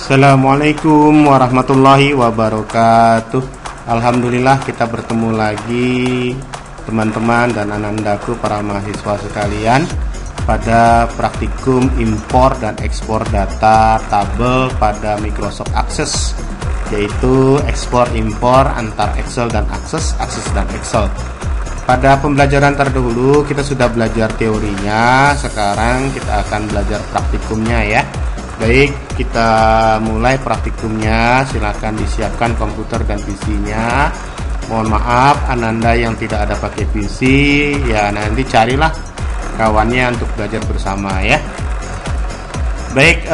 Assalamualaikum warahmatullahi wabarakatuh. Alhamdulillah kita bertemu lagi teman-teman dan anandaku para mahasiswa sekalian pada praktikum impor dan ekspor data tabel pada Microsoft Access, yaitu ekspor impor antar Excel dan Access dan Excel. Pada pembelajaran terdahulu kita sudah belajar teorinya, sekarang kita akan belajar praktikumnya ya. Baik, kita mulai praktikumnya. Silakan disiapkan komputer dan PC-nya. Mohon maaf Ananda yang tidak ada pakai PC, ya nanti carilah kawannya untuk belajar bersama ya. Baik,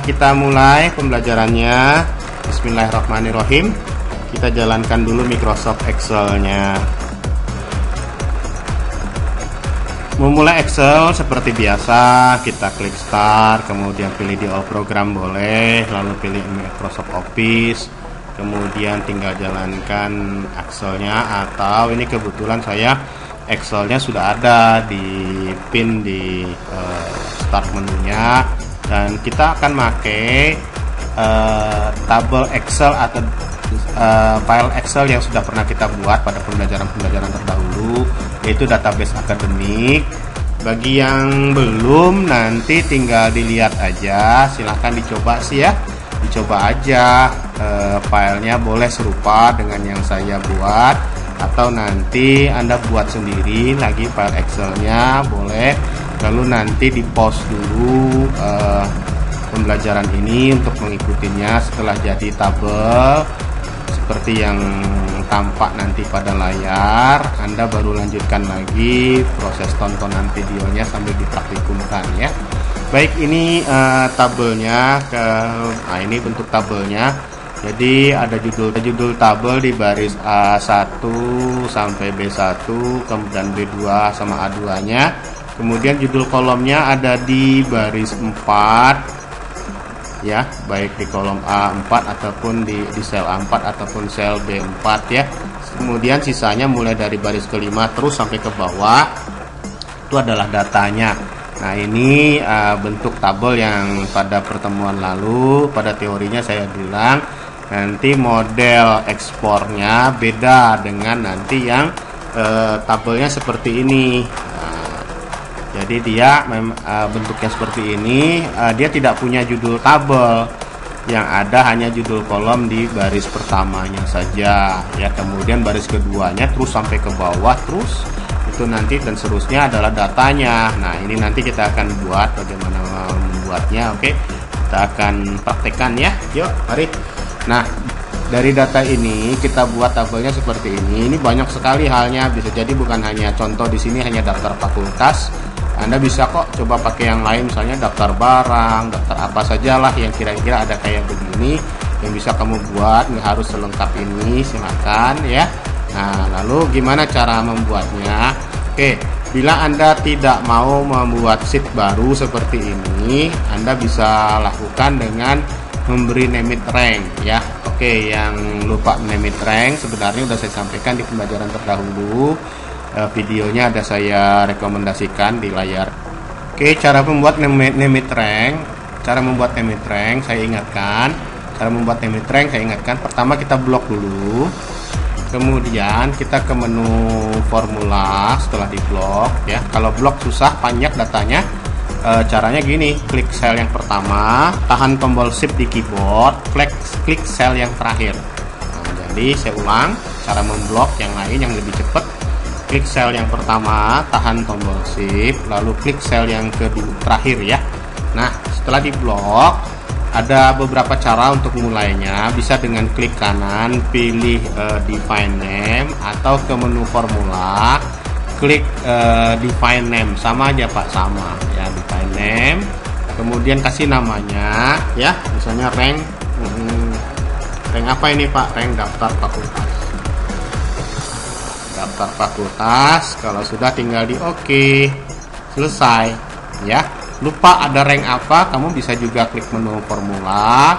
kita mulai pembelajarannya. Bismillahirrahmanirrahim. Kita jalankan dulu Microsoft Excel-nya. Memulai Excel seperti biasa, kita klik Start, kemudian pilih di All Program boleh, lalu pilih Microsoft Office, kemudian tinggal jalankan Excel-nya, atau ini kebetulan saya Excel-nya sudah ada di pin di Start menunya, dan kita akan pakai tabel Excel atau file Excel yang sudah pernah kita buat pada pembelajaran terdahulu, yaitu database akademik. Bagi yang belum, nanti tinggal dilihat aja, silahkan dicoba sih ya, dicoba aja. Filenya boleh serupa dengan yang saya buat, atau nanti Anda buat sendiri lagi file Excelnya boleh, lalu nanti di pause dulu pembelajaran ini untuk mengikutinya. Setelah jadi tabel seperti yang tampak nanti pada layar, Anda baru lanjutkan lagi proses tontonan videonya sambil dipraktikumkan ya. Baik, ini tabelnya ini bentuk tabelnya. Jadi ada judul tabel di baris A1 sampai B1, kemudian B2 sama A2-nya. Kemudian judul kolomnya ada di baris 4 ya, baik di kolom A4 ataupun di sel A4 ataupun sel B4 ya. Kemudian sisanya mulai dari baris kelima terus sampai ke bawah itu adalah datanya. Nah, ini bentuk tabel yang pada pertemuan lalu pada teorinya saya bilang nanti model ekspornya beda dengan nanti yang tabelnya seperti ini. Jadi dia bentuknya seperti ini, dia tidak punya judul tabel, yang ada hanya judul kolom di baris pertamanya saja ya. Kemudian baris keduanya terus sampai ke bawah terus itu nanti, dan seterusnya adalah datanya. Nah, ini nanti kita akan buat bagaimana membuatnya. Oke, kita akan praktekkan ya. Yuk, mari. Nah, dari data ini kita buat tabelnya seperti ini. Ini banyak sekali halnya, bisa jadi bukan hanya contoh di sini hanya daftar fakultas. Anda bisa kok coba pakai yang lain, misalnya daftar barang, daftar apa sajalah yang kira-kira ada kayak begini yang bisa kamu buat, nggak harus selengkap ini, silakan ya. Nah, lalu gimana cara membuatnya? Oke, bila Anda tidak mau membuat sheet baru seperti ini, Anda bisa lakukan dengan memberi name it rank ya. Oke, yang lupa name it rank sebenarnya sudah saya sampaikan di pembelajaran terdahulu. Videonya ada saya rekomendasikan di layar. Oke, cara membuat name it rank. Cara membuat name it rank saya ingatkan. Pertama kita blok dulu. Kemudian kita ke menu formula setelah di blok ya. Kalau blok susah, panjang datanya. Caranya gini, klik sel yang pertama, tahan tombol shift di keyboard, klik sel yang terakhir. Nah, jadi saya ulang cara memblok yang lain yang lebih cepat. Klik sel yang pertama, tahan tombol shift, lalu klik sel yang kedua terakhir ya. Nah, setelah diblok ada beberapa cara untuk mulainya. Bisa dengan klik kanan, pilih define name, atau ke menu formula, klik define name, sama aja Pak, sama ya, define name. Kemudian kasih namanya ya, misalnya rank apa ini Pak? Rank daftar fakultas. Daftar fakultas. Kalau sudah tinggal di OK, selesai ya. Lupa ada rank apa, kamu bisa juga klik menu formula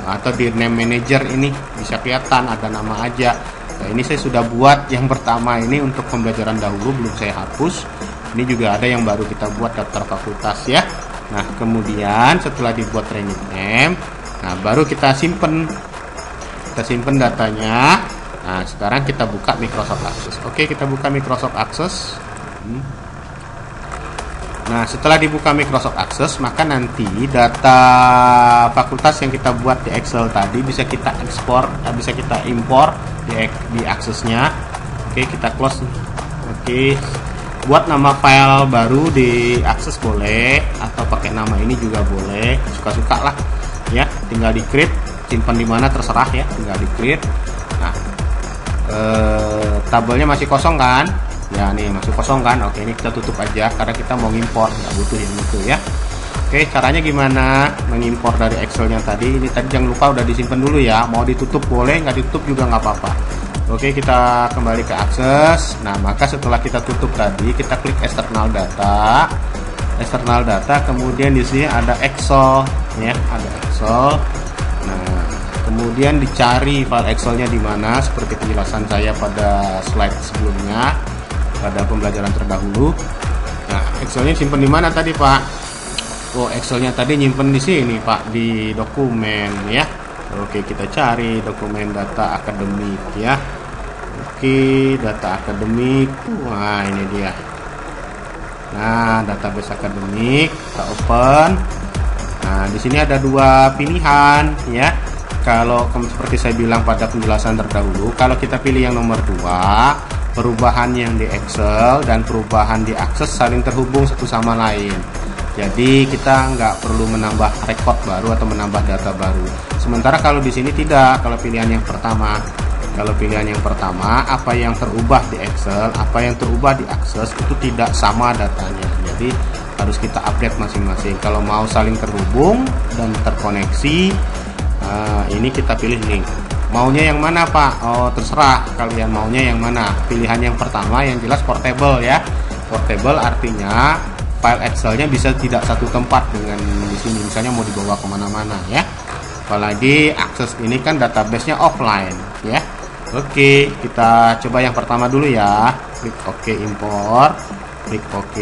atau di name manager, ini bisa kelihatan ada nama aja. Nah, ini saya sudah buat yang pertama ini untuk pembelajaran dahulu, belum saya hapus. Ini juga ada yang baru kita buat daftar fakultas ya. Nah, kemudian setelah dibuat training name, Nah, baru kita simpen datanya. Nah, sekarang kita buka Microsoft Access. Oke, kita buka Microsoft Access. Nah, setelah dibuka Microsoft Access, maka nanti data fakultas yang kita buat di Excel tadi bisa kita ekspor, bisa kita impor di aksesnya. Oke, kita close. Oke, buat nama file baru di akses boleh, atau pakai nama ini juga boleh, suka-suka lah ya. Tinggal di create, simpan di mana terserah ya, tinggal di create. Nah, tabelnya masih kosong kan? Ya, nih masih kosong kan? Oke, ini kita tutup aja karena kita mau ngimpor, nggak butuh yang itu ya. Oke, caranya gimana mengimpor dari Excelnya tadi? Ini tadi jangan lupa udah disimpan dulu ya. Mau ditutup boleh, nggak ditutup juga nggak apa-apa. Oke, kita kembali ke akses. Nah, maka setelah kita tutup tadi, kita klik external data. External data, kemudian di sini ada Excel ya, ada Excel. Nah, kemudian dicari file Excelnya di mana, seperti penjelasan saya pada slide sebelumnya, pada pembelajaran terdahulu. Nah, Excelnya simpan di mana tadi, Pak? Oh, Excelnya tadi nyimpen di sini, Pak, di dokumen ya. Oke, kita cari dokumen data akademik ya. Oke, data akademik. Wah, ini dia. Nah, database akademik, kita open. Nah, di sini ada dua pilihan ya. Kalau seperti saya bilang pada penjelasan terdahulu, kalau kita pilih yang nomor 2, perubahan yang di Excel dan perubahan di akses saling terhubung satu sama lain. Jadi kita nggak perlu menambah record baru atau menambah data baru. Sementara kalau di sini tidak. Kalau pilihan yang pertama, apa yang terubah di Excel, apa yang terubah di akses itu tidak sama datanya. Jadi harus kita update masing-masing. Kalau mau saling terhubung dan terkoneksi, ini kita pilih link. Maunya yang mana, Pak? Oh, terserah kalian maunya yang mana. Pilihan yang pertama yang jelas portable ya. Portable artinya file Excelnya bisa tidak satu tempat dengan di sini, misalnya mau dibawa kemana-mana ya. Apalagi akses ini kan database-nya offline ya. Oke, kita coba yang pertama dulu ya. Klik OK impor, klik OK.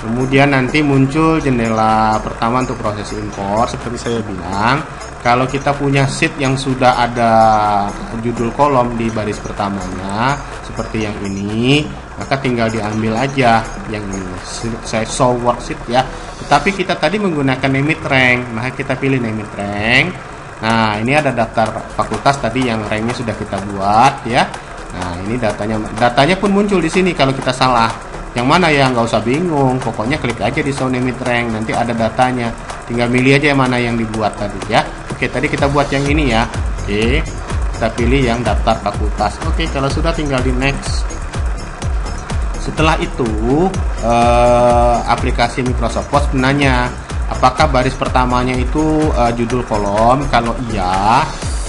Kemudian nanti muncul jendela pertama untuk proses impor. Seperti saya bilang, kalau kita punya sheet yang sudah ada judul kolom di baris pertamanya seperti yang ini, maka tinggal diambil aja yang ini. Saya show worksheet ya. Tetapi kita tadi menggunakan name it rank, maka kita pilih name it rank. Nah, ini ada daftar fakultas tadi yang ranknya sudah kita buat ya. Nah, ini datanya pun muncul di sini kalau kita salah. Yang mana ya, nggak usah bingung, pokoknya klik aja di show name it rank, nanti ada datanya, tinggal milih aja yang mana yang dibuat tadi ya. Oke, tadi kita buat yang ini ya. Oke, kita pilih yang daftar fakultas. Oke, kalau sudah tinggal di next. Setelah itu aplikasi Microsoft Post menanya apakah baris pertamanya itu judul kolom. Kalau iya,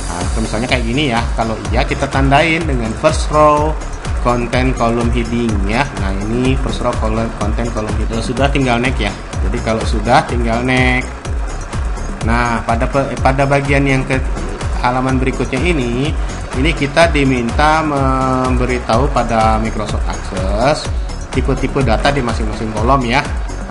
nah, misalnya kayak gini ya, kalau iya kita tandain dengan first row content column heading ya. Nah, ini first row content column heading. Kalau sudah tinggal next ya. Jadi kalau sudah tinggal next. Nah, pada bagian yang ke halaman berikutnya ini kita diminta memberitahu pada Microsoft Access tipe-tipe data di masing-masing kolom ya.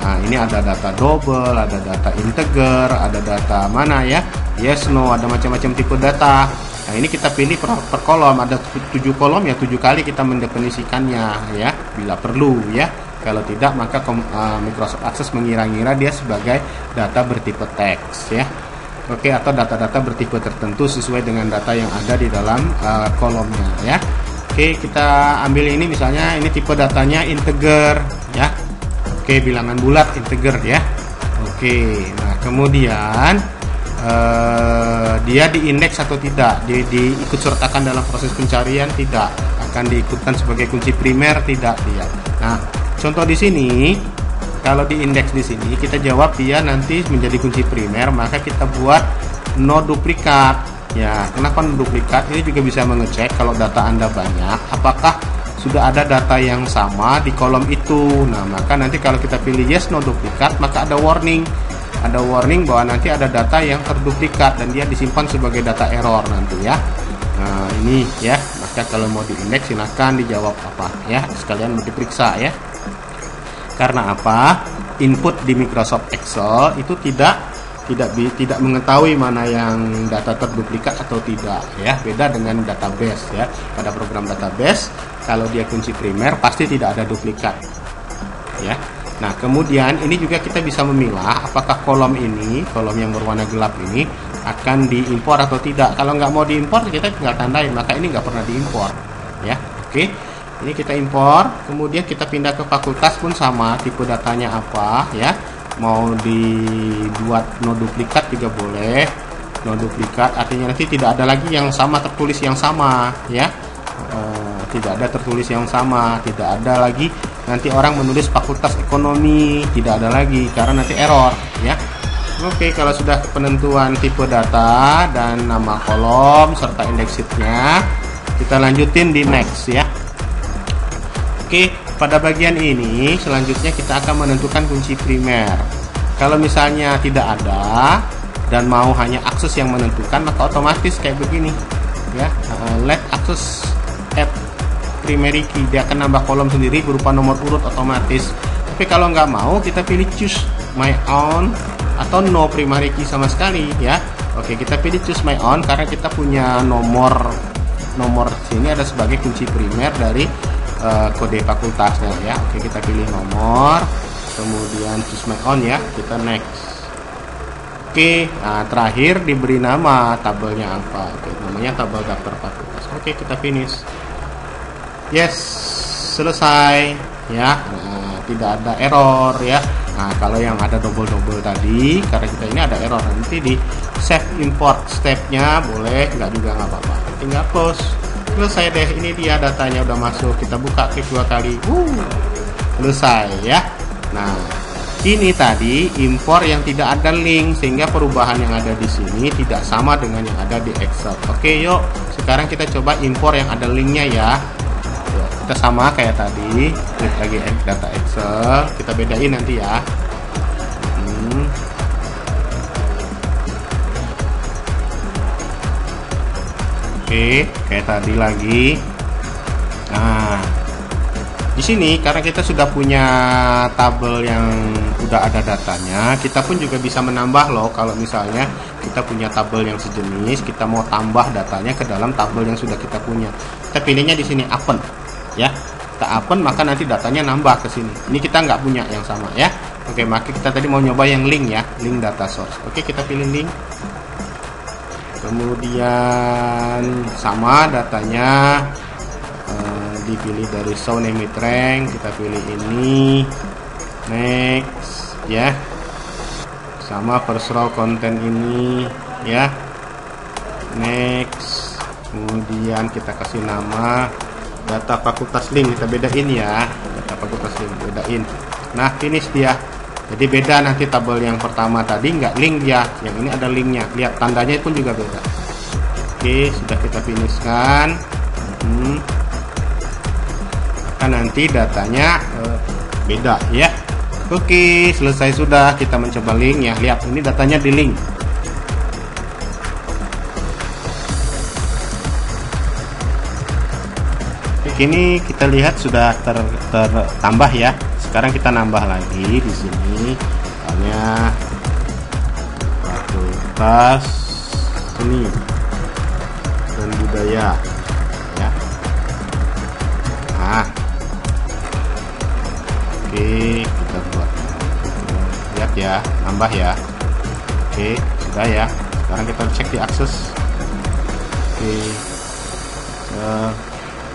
Nah, ini ada data double, ada data integer, ada data mana ya, yes, no, ada macam-macam tipe data. Nah, ini kita pilih per kolom, ada 7 kolom ya, 7 kali kita mendefinisikannya ya, bila perlu ya. Kalau tidak, maka Microsoft Access mengira-ngira dia sebagai data bertipe teks ya. Oke, atau data-data bertipe tertentu sesuai dengan data yang ada di dalam kolomnya ya. Oke, kita ambil ini misalnya, ini tipe datanya integer ya. Oke, bilangan bulat integer ya. Oke, nah kemudian dia diindeks atau tidak, diikut sertakan dalam proses pencarian, tidak akan diikutkan sebagai kunci primer, tidak dia. Nah, contoh di sini, kalau diindeks di sini kita jawab dia nanti menjadi kunci primer, maka kita buat no duplikat ya. Kenapa no duplikat? Ini juga bisa mengecek kalau data Anda banyak, apakah sudah ada data yang sama di kolom itu. Nah, maka nanti kalau kita pilih yes no duplikat, maka ada warning bahwa nanti ada data yang terduplikat dan dia disimpan sebagai data error nanti ya. Nah, ini ya, maka kalau mau diindeks silahkan dijawab apa ya, sekalian mau diperiksa ya. Karena apa? Input di Microsoft Excel itu tidak tidak mengetahui mana yang data terduplikat atau tidak ya. Beda dengan database ya. Pada program database kalau dia kunci primer pasti tidak ada duplikat ya. Nah, kemudian ini juga kita bisa memilah apakah kolom yang berwarna gelap ini akan diimpor atau tidak. Kalau nggak mau diimpor kita tinggal tandain, maka ini nggak pernah diimpor ya. Oke, ini kita impor, kemudian kita pindah ke fakultas pun sama, tipe datanya apa ya. Mau dibuat no duplikat juga boleh. No duplikat artinya nanti tidak ada lagi yang sama tertulis yang sama ya. Tidak ada tertulis yang sama, tidak ada lagi nanti orang menulis fakultas ekonomi, tidak ada lagi karena nanti error ya. Oke, kalau sudah penentuan tipe data dan nama kolom serta index sheet-nya, kita lanjutin di next ya. Oke, pada bagian ini selanjutnya kita akan menentukan kunci primer. Kalau misalnya tidak ada dan mau hanya akses yang menentukan, maka otomatis kayak begini ya. Let access add primary key, dia akan nambah kolom sendiri berupa nomor urut otomatis. Tapi kalau nggak mau, kita pilih choose my own atau no primary key sama sekali ya. Oke, kita pilih choose my own karena kita punya nomor sini ada sebagai kunci primer dari kode fakultasnya ya. Oke, kita pilih nomor, kemudian choose my own ya, kita next. Oke, nah terakhir diberi nama tabelnya apa. Oke, namanya tabel daftar fakultas. Oke, kita finish. Yes, selesai ya. Nah, tidak ada error ya. Nah, kalau yang ada double tadi, karena kita ini ada error, nanti di save import stepnya boleh, nggak juga nggak apa-apa. Tinggal close. Selesai deh, ini dia datanya udah masuk. Kita buka klik 2 kali. Selesai ya. Nah, ini tadi impor yang tidak ada link, sehingga perubahan yang ada di sini tidak sama dengan yang ada di Excel. Oke, yuk. Sekarang kita coba impor yang ada linknya ya. Kita sama kayak tadi, klik lagi data Excel, kita bedain nanti ya. Oke, kayak tadi lagi. Nah, di sini karena kita sudah punya tabel yang udah ada datanya, kita pun juga bisa menambah loh. Kalau misalnya kita punya tabel yang sejenis, kita mau tambah datanya ke dalam tabel yang sudah kita punya. Kita pilihnya di sini append. Ya, kita append maka nanti datanya nambah ke sini. Ini kita nggak punya yang sama ya. Oke, maka kita tadi mau nyoba yang link ya, link data source. Oke, kita pilih link. Kemudian sama datanya dipilih dari show name with rank, kita pilih ini. Next ya. Sama first row content ini ya. Next. Kemudian kita kasih nama data fakultas link, kita bedain ya, data fakultas link bedain. Nah, finish dia. Jadi beda nanti tabel yang pertama tadi nggak link dia, yang ini ada linknya. Lihat tandanya pun juga beda. Oke, sudah kita finishkan. Maka nanti datanya beda ya. Oke, selesai sudah. Kita mencoba link ya. Lihat ini datanya di link. Ini kita lihat sudah tertambah ya. Sekarang kita nambah lagi di sini. Misalnya fakultas seni dan budaya ya. Nah, oke, kita buat. Lihat ya, nambah ya. Oke, sudah ya. Sekarang kita cek di akses.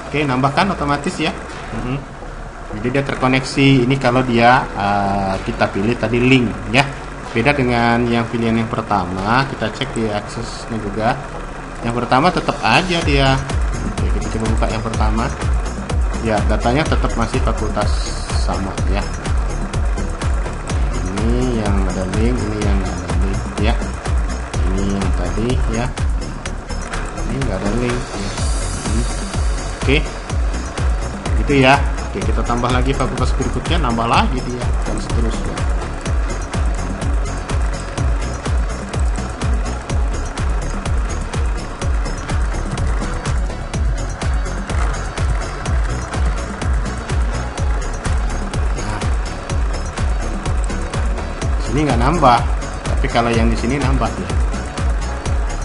Oke, nambahkan otomatis ya. Jadi dia terkoneksi. Ini kalau dia kita pilih tadi link ya. Beda dengan yang pilihan yang pertama. Kita cek di aksesnya juga. Yang pertama tetap aja dia. Oke, kita coba buka yang pertama. Ya, datanya tetap masih fakultas sama ya. Ini yang ada link, ini yang nggak ada link ya. Ini yang tadi ya. Ini nggak ada link ya. Oke, gitu ya. Oke, kita tambah lagi fakultas berikutnya, nambah lagi dia dan seterusnya. Nah, sini nggak nambah, Tapi kalau yang di sini nambah ya.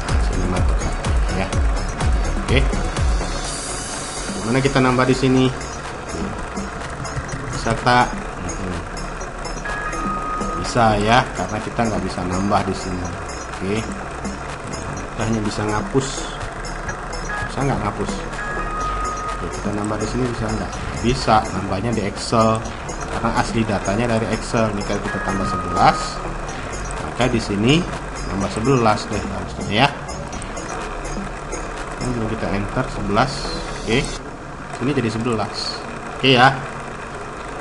Nah, sini mantap ya. Oke. Gimana kita nambah di sini? Bisa tak? Bisa ya, karena kita nggak bisa nambah di sini. Oke. Kita hanya bisa ngapus. Bisa nggak ngapus? Oke, kita nambah di sini bisa nggak? Bisa, nambahnya di Excel. Karena asli datanya dari Excel. Ini kalau kita tambah 11, maka di sini nambah 11 deh harusnya ya. Ini dulu kita enter 11. Oke. Ini jadi 11. Oke ya.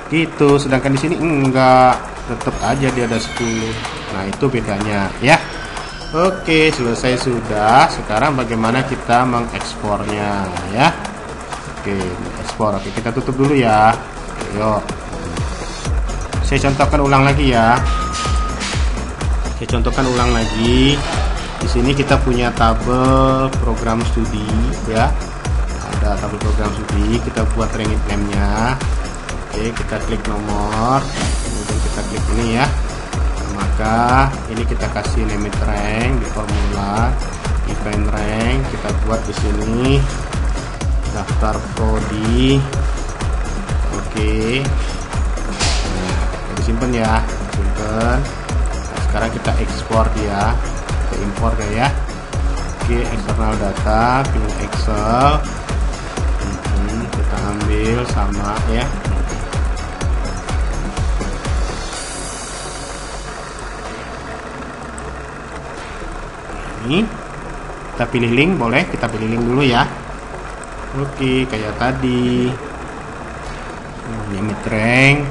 Gitu, sedangkan di sini enggak, tetap aja dia ada 10. Nah, itu bedanya ya. Oke, selesai sudah. Sekarang bagaimana kita mengekspornya ya. Oke, ekspor. Oke, kita tutup dulu ya. Yuk. Saya contohkan ulang lagi ya. Saya contohkan ulang lagi. Di sini kita punya tabel program studi ya. Ada tabel program studi, kita buat rank name-nya. Oke, kita klik nomor, kemudian kita klik ini ya. Maka ini kita kasih limit rank di formula, event rank. Kita buat di sini daftar prodi. Oke. Nah, disimpan ya, simpan. Nah, sekarang kita ekspor dia, kita impor ya. Oke, external data, pilih Excel. Kita ambil sama ya. Ini kita pilih link, boleh kita pilih link dulu ya. Oke, kayak tadi limit rank,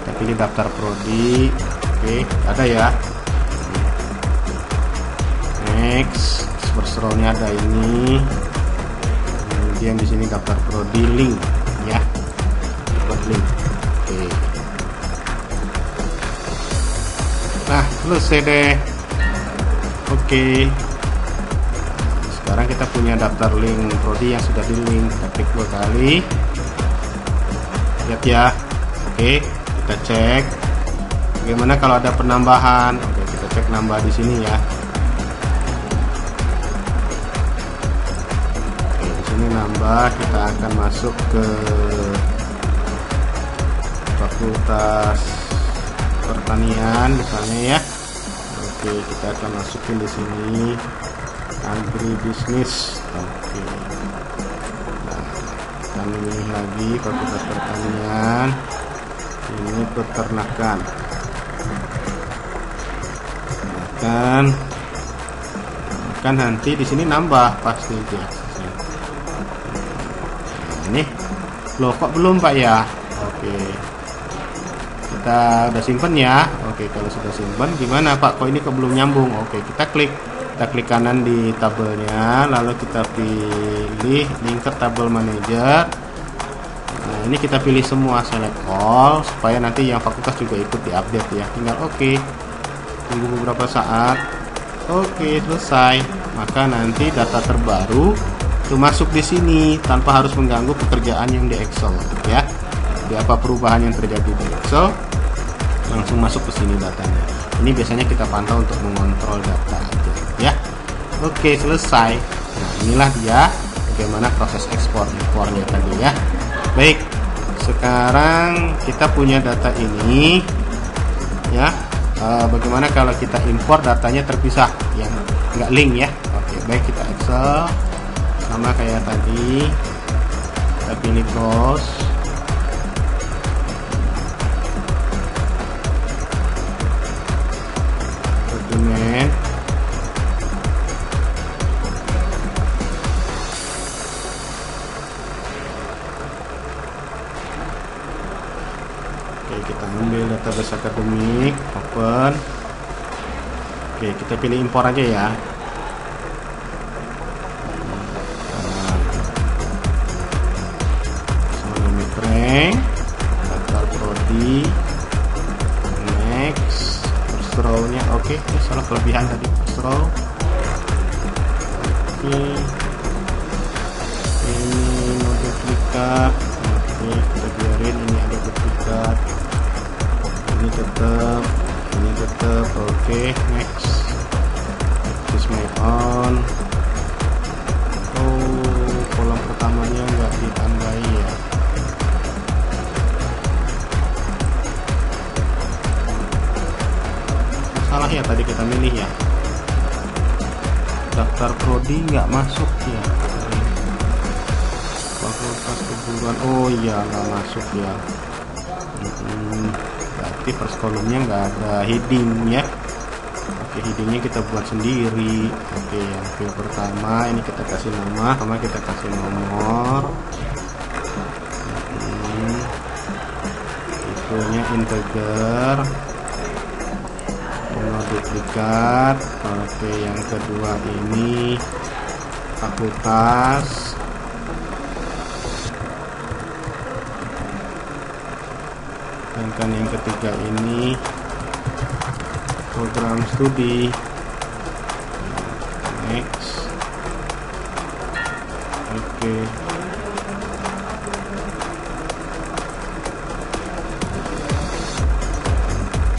kita pilih daftar prodi. Oke, ada ya. Next, source row-nya ada ini. Kemudian di sini daftar prodi link ya, buat link. Oke. Nah, selesai deh. Oke. Sekarang kita punya daftar link prodi yang sudah di link. Kita klik 2 kali. Lihat ya. Oke, kita cek. Bagaimana kalau ada penambahan? Oke, kita cek nambah di sini ya. Oke, di sini nambah. Kita akan masuk ke Fakultas Pertanian misalnya ya. Oke, kita akan masukin di sini agribisnis. Oke. Nah, kita milih lagi Fakultas Pertanian. Ini peternakan. Kan nanti di sini nambah pasti ya. Nah, ini loh kok belum Pak ya? Oke. Kita udah simpen ya. Oke, kalau sudah simpen gimana Pak? Kok ini kok belum nyambung? Oke, kita klik kanan di tabelnya, lalu kita pilih linker tabel manager. Nah, ini kita pilih semua, select all, supaya nanti yang fakultas juga ikut diupdate ya. Tinggal oke. Tunggu beberapa saat. Oke, selesai. Maka nanti data terbaru itu masuk di sini tanpa harus mengganggu pekerjaan yang di Excel ya. Jadi apa perubahan yang terjadi di Excel langsung masuk ke sini datanya. Ini biasanya kita pantau untuk mengontrol data aja ya. Oke, selesai. Nah, inilah dia bagaimana proses ekspor impornya tadi ya. Baik, sekarang kita punya data ini ya. Bagaimana kalau kita impor datanya terpisah yang nggak link ya. Oke, baik, kita Excel sama kayak tadi. Kita pilih close. Dokumen. Oke, kita ambil database akademik, open. Oke, kita pilih impor aja ya. Limit rank, daftar prodi, next, first row-nya. Oke, salah kelebihan tadi first row. Oke, ini no duplikat. Oke, kita biarin ini ada duplikat. Ini tetap. Oke, next. on. Oh, kolom pertamanya nggak ditandai ya. Salah ya tadi kita milih ya. Daftar prodi nggak masuk ya. Fakultas keguruan, oh iya nggak masuk ya. Berarti first kolomnya nggak ada heading ya. Oke, headingnya kita buat sendiri. Oke, yang field pertama ini kita kasih nama, sama kita kasih nomor. Tipenya integer, nomor duplikat. Oke, yang kedua ini fakultas. Sedangkan yang ketiga ini program studi. Next. Oke.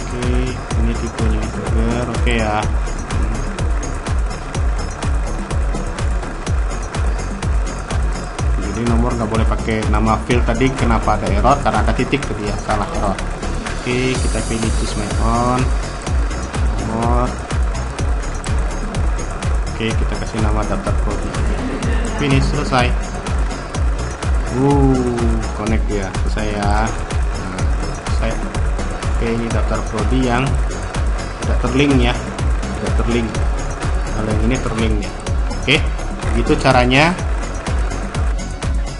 Oke, ini tipenya integer. Oke ya. Jadi nomor nggak boleh pakai nama field tadi. Kenapa ada error? Karena ada titik tadi ya, salah error. Oke, kita pilih choose my own nomor. Oke, kita kasih nama daftar prodi. Finish, selesai. Connect ya, selesai ya. Nah, selesai. Oke, ini daftar prodi yang tidak terlink ya, tidak terlink. Kalau yang ini terlink ya. Oke, begitu caranya.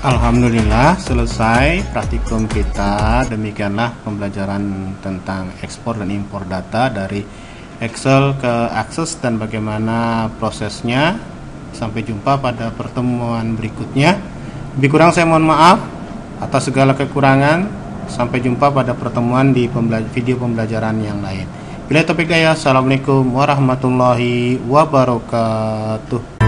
Alhamdulillah selesai praktikum kita. Demikianlah pembelajaran tentang ekspor dan impor data dari Excel ke Access dan bagaimana prosesnya. Sampai jumpa pada pertemuan berikutnya. Lebih kurang saya mohon maaf atas segala kekurangan. Sampai jumpa pada pertemuan di video pembelajaran yang lain. Bila topik daya, assalamualaikum warahmatullahi wabarakatuh.